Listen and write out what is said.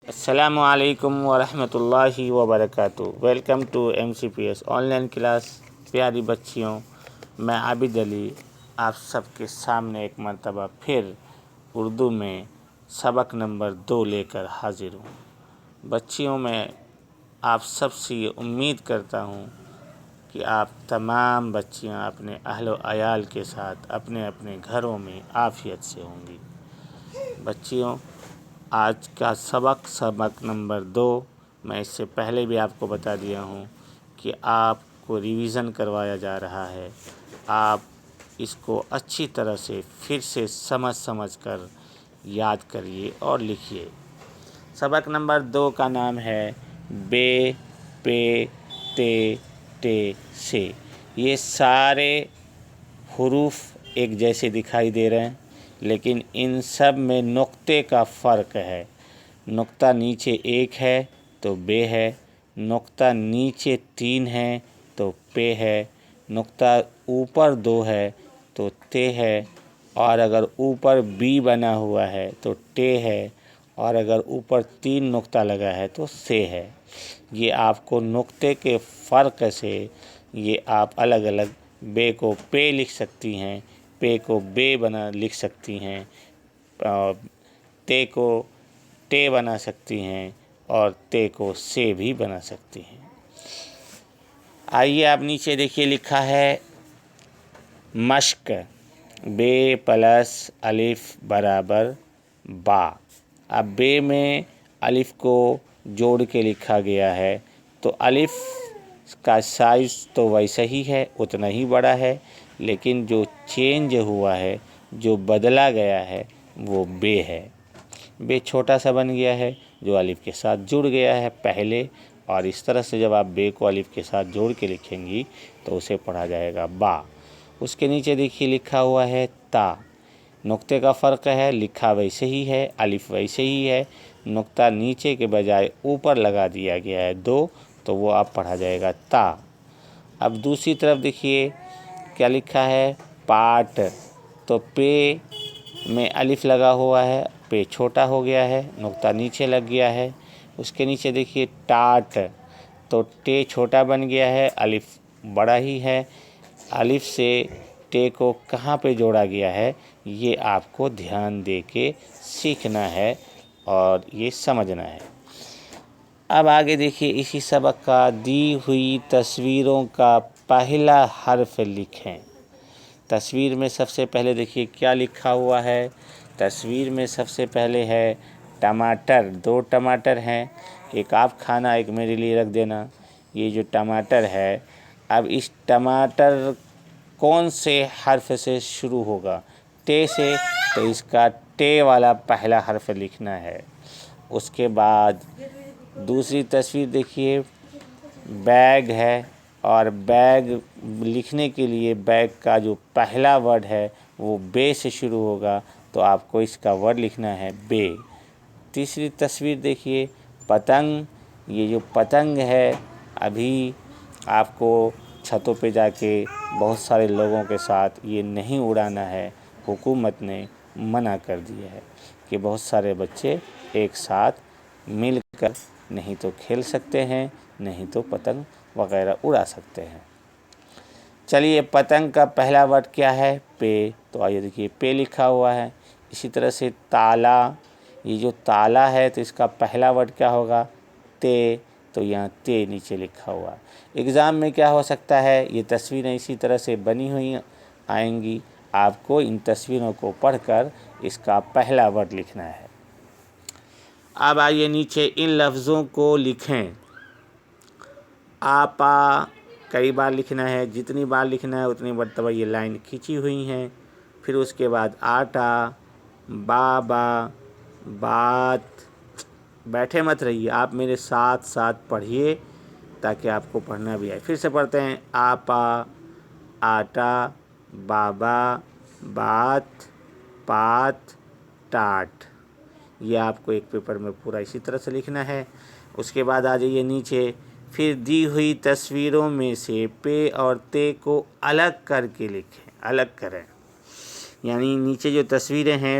السلام علیکم ورحمۃ اللہ وبرکاتہ۔ Welcome to MCPS online class. پیاری بچیوں، میں عابد علی آپ سب کے سامنے ایک مرتبہ پھر اردو میں سبق نمبر 2 لے کر حاضر ہوں۔ بچیوں، میں آپ سب سے یہ امید کرتا ہوں کہ آپ تمام بچیاں اپنے اہل و عیال کے ساتھ اپنے اپنے گھروں میں عافیت سے ہوں گی۔ بچیوں، آج کا سبق نمبر 2 میں اس سے پہلے بھی آپ کو بتا دیا ہوں کہ آپ کو ریویژن کروایا جا رہا ہے۔ آپ اس کو اچھی طرح سے پھر سے سمجھ کر یاد کریے اور لکھیے۔ سبق نمبر 2 کا نام ہے بے، پے، تے، ٹے، سے۔ یہ سارے حروف ایک جیسے دکھائی دے رہے ہیں، لیکن ان سب میں نقطے کا فرق ہے۔ نقطہ نیچے 1 ہے تو بے ہے، نقطہ نیچے 3 ہے تو پے ہے، نقطہ اوپر 2 ہے تو تے ہے، اور اگر اوپر بی بنا ہوا ہے تو ٹے ہے، اور اگر اوپر 3 نقطہ لگا ہے تو سے ہے۔ یہ آپ کو نقطے کے فرق سے یہ آپ الگ الگ بے کو پے لکھ سکتی ہیں، پے کو بے لکھ سکتی ہیں، تے کو ٹے بنا سکتی ہیں، اور تے کو سے بھی بنا سکتی ہیں۔ آئیے آپ نیچے دیکھیے، لکھا ہے مشق، بے پلس الف برابر با۔ اب بے میں الف کو جوڑ کے لکھا گیا ہے تو الف کا سائز تو ویسا ہی ہے، اتنا ہی بڑا ہے، لیکن جو چینج ہوا ہے، جو بدلا گیا ہے، وہ بے ہے۔ بے چھوٹا سا بن گیا ہے جو الف کے ساتھ جڑ گیا ہے پہلے، اور اس طرح سے جب آپ بے کو الف کے ساتھ جوڑ کے لکھیں گی تو اسے پڑھا جائے گا با۔ اس کے نیچے دیکھیے لکھا ہوا ہے تا۔ نقطے کا فرق ہے، لکھا ویسے ہی ہے، الف ویسے ہی ہے، نقطہ نیچے کے بجائے اوپر لگا دیا گیا ہے 2، تو وہ آپ پڑھا جائے گا تا۔ اب دوسری طرف دیکھیے کیا لکھا ہے پاٹ، تو پے میں الف لگا ہوا ہے، پے چھوٹا ہو گیا ہے، نقطہ نیچے لگ گیا ہے۔ اس کے نیچے دیکھیے ٹاٹ، تو ٹے چھوٹا بن گیا ہے، الف بڑا ہی ہے۔ الف سے ٹے کو کہاں پہ جوڑا گیا ہے، یہ آپ کو دھیان دے کے سیکھنا ہے اور یہ سمجھنا ہے۔ اب آگے دیکھیے اسی سبق کا دی ہوئی تصویروں کا پہلا حرف لکھیں۔ تصویر میں سب سے پہلے دیکھیے کیا لکھا ہوا ہے۔ تصویر میں سب سے پہلے ہے ٹماٹر، 2 ٹماٹر ہیں، ایک آپ کھانا ایک میرے لیے رکھ دینا۔ یہ جو ٹماٹر ہے، اب اس ٹماٹر کون سے حرف سے شروع ہوگا؟ ٹے سے، تو اس کا ٹے والا پہلا حرف لکھنا ہے۔ اس کے بعد دوسری تصویر دیکھیے بیگ ہے، اور بیگ لکھنے کے لیے بیگ کا جو پہلا ورڈ ہے وہ بے سے شروع ہوگا، تو آپ کو اس کا ورڈ لکھنا ہے بے۔ تیسری تصویر دیکھیے پتنگ، یہ جو پتنگ ہے ابھی آپ کو چھتوں پہ جا کے بہت سارے لوگوں کے ساتھ یہ نہیں اڑانا ہے، حکومت نے منع کر دیا ہے کہ بہت سارے بچے ایک ساتھ مل کر نہیں تو کھیل سکتے ہیں، نہیں تو پتنگ وغیرہ اڑا سکتے ہیں۔ چلیے پتنگ کا پہلا ورڈ کیا ہے؟ پے، تو آئیے دیکھیے پے لکھا ہوا ہے۔ اسی طرح سے تالا، یہ جو تالا ہے تو اس کا پہلا ورڈ کیا ہوگا؟ تے، تو یہاں تے نیچے لکھا ہوا ہے۔ ایگزام میں کیا ہو سکتا ہے، یہ تصویریں اسی طرح سے بنی ہوئی آئیں گی، آپ کو ان تصویروں کو پڑھ کر اس کا پہلا ورڈ لکھنا ہے۔ اب آئیے نیچے ان لفظوں کو لکھیں۔ آپا کئی بار لکھنا ہے، جتنی بار لکھنا ہے اتنی مرتبہ یہ لائن کھینچی ہوئی ہیں۔ پھر اس کے بعد آٹا، بابا، بات۔ بیٹھے مت رہیے، آپ میرے ساتھ ساتھ پڑھیے تاکہ آپ کو پڑھنا بھی آئے۔ پھر سے پڑھتے ہیں آپا، آٹا، بابا، بات، پات، ٹاٹ۔ یہ آپ کو ایک پیپر میں پورا اسی طرح سے لکھنا ہے۔ اس کے بعد آ جائیے نیچے، پھر دی ہوئی تصویروں میں سے پے اور تے کو الگ کر کے لکھیں، الگ کریں۔ یعنی نیچے جو تصویریں ہیں